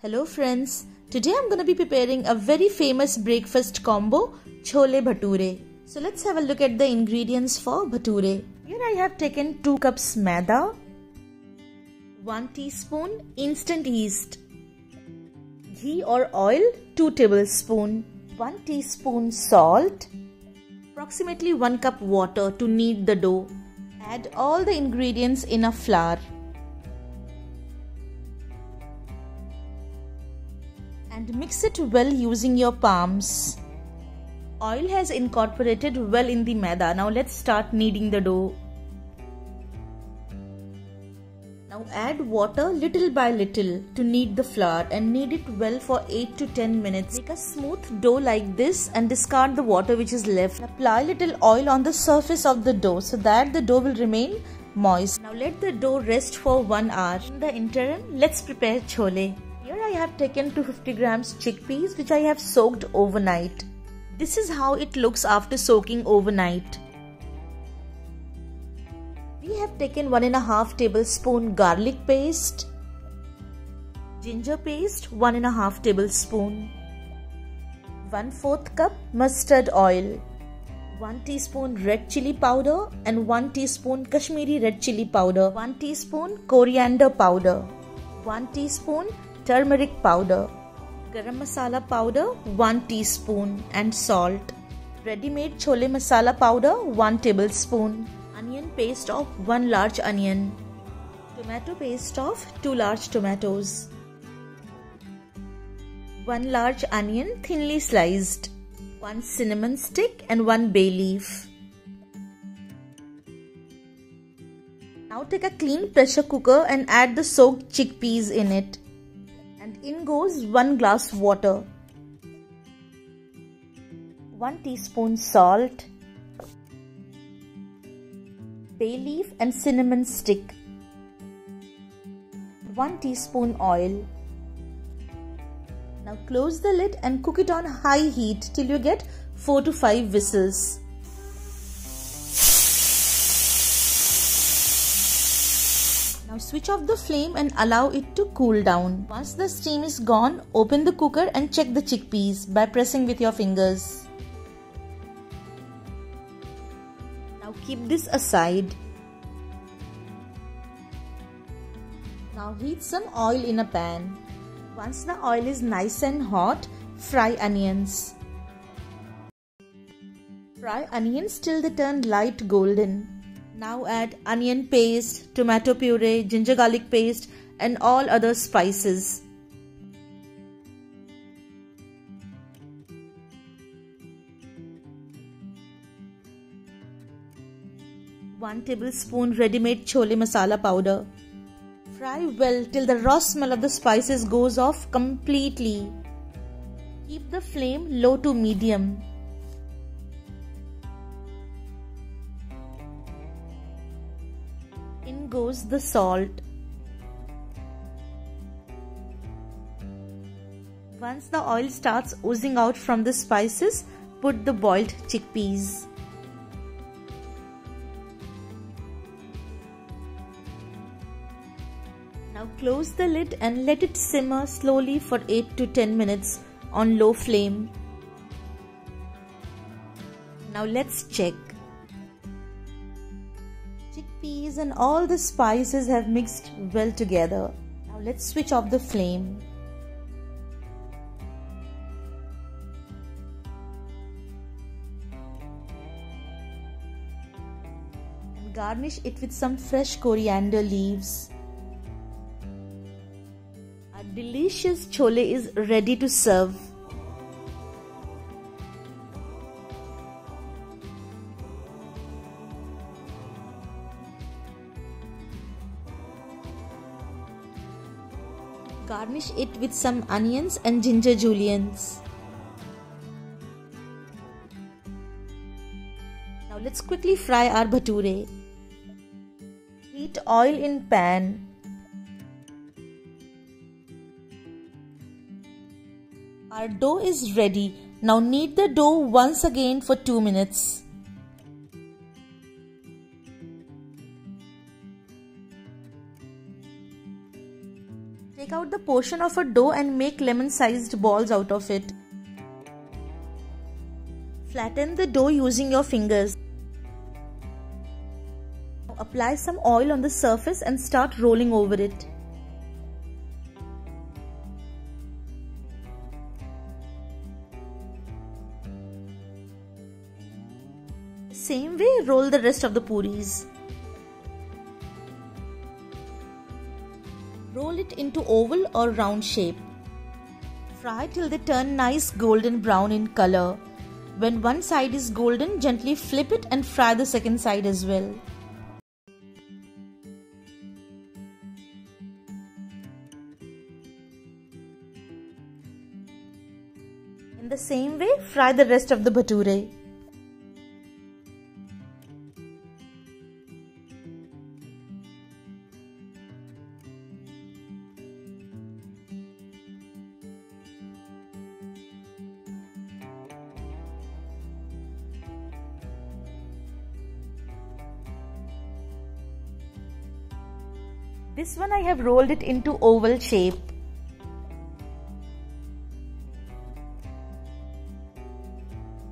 Hello friends, today I'm going to be preparing a very famous breakfast combo, Chole Bhature. So let's have a look at the ingredients for Bhature. Here I have taken 2 cups maida, 1 teaspoon instant yeast, ghee or oil 2 tablespoons, 1 teaspoon salt, approximately 1 cup water to knead the dough. Add all the ingredients in a flour. And mix it well using your palms. Oil has incorporated well in the maida. Now let's start kneading the dough. Now add water little by little to knead the flour and knead it well for 8 to 10 minutes. Make a smooth dough like this and discard the water which is left. Apply little oil on the surface of the dough so that the dough will remain moist. Now let the dough rest for 1 hour. In the interim, let's prepare chole. Here I have taken 250 grams chickpeas which I have soaked overnight. This is how it looks after soaking overnight. We have taken 1.5 tablespoon garlic paste, ginger paste 1.5 tablespoon, 1/4 cup mustard oil, 1 teaspoon red chili powder and 1 teaspoon Kashmiri red chili powder, 1 teaspoon coriander powder, 1 teaspoon turmeric powder, garam masala powder 1 teaspoon and salt. Ready-made chole masala powder 1 tablespoon. Onion paste of 1 large onion. Tomato paste of 2 large tomatoes. 1 large onion thinly sliced. 1 cinnamon stick and 1 bay leaf. Now take a clean pressure cooker and add the soaked chickpeas in it. And in goes 1 glass water, 1 teaspoon salt, bay leaf and cinnamon stick, 1 teaspoon oil. Now close the lid and cook it on high heat till you get 4 to 5 whistles. Now switch off the flame and allow it to cool down. Once the steam is gone, open the cooker and check the chickpeas by pressing with your fingers. Now keep this aside. Now heat some oil in a pan. Once the oil is nice and hot, fry onions. Fry onions till they turn light golden. Now add onion paste, tomato puree, ginger garlic paste and all other spices. One tablespoon ready-made chole masala powder. Fry well till the raw smell of the spices goes off completely. Keep the flame low to medium. In goes the salt. Once the oil starts oozing out from the spices, put the boiled chickpeas. Now close the lid and let it simmer slowly for 8 to 10 minutes on low flame. Now let's check. Chickpeas and all the spices have mixed well together. Now let's switch off the flame. And garnish it with some fresh coriander leaves. Our delicious chole is ready to serve. Garnish it with some onions and ginger juliennes. Now let's quickly fry our bhature. Heat oil in pan. Our dough is ready. Now knead the dough once again for 2 minutes. Take out the portion of a dough and make lemon-sized balls out of it. Flatten the dough using your fingers. Now apply some oil on the surface and start rolling over it. Same way, roll the rest of the puris. Roll it into oval or round shape. Fry till they turn nice golden brown in color. When one side is golden, gently flip it and fry the second side as well. In the same way, fry the rest of the bhature. This one I have rolled it into oval shape.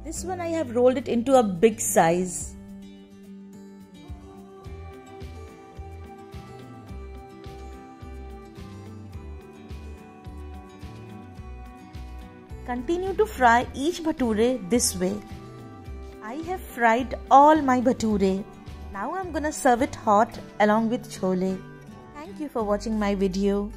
This one I have rolled it into a big size. Continue to fry each bhature this way. I have fried all my bhature. Now I'm gonna serve it hot along with chole. Thank you for watching my video.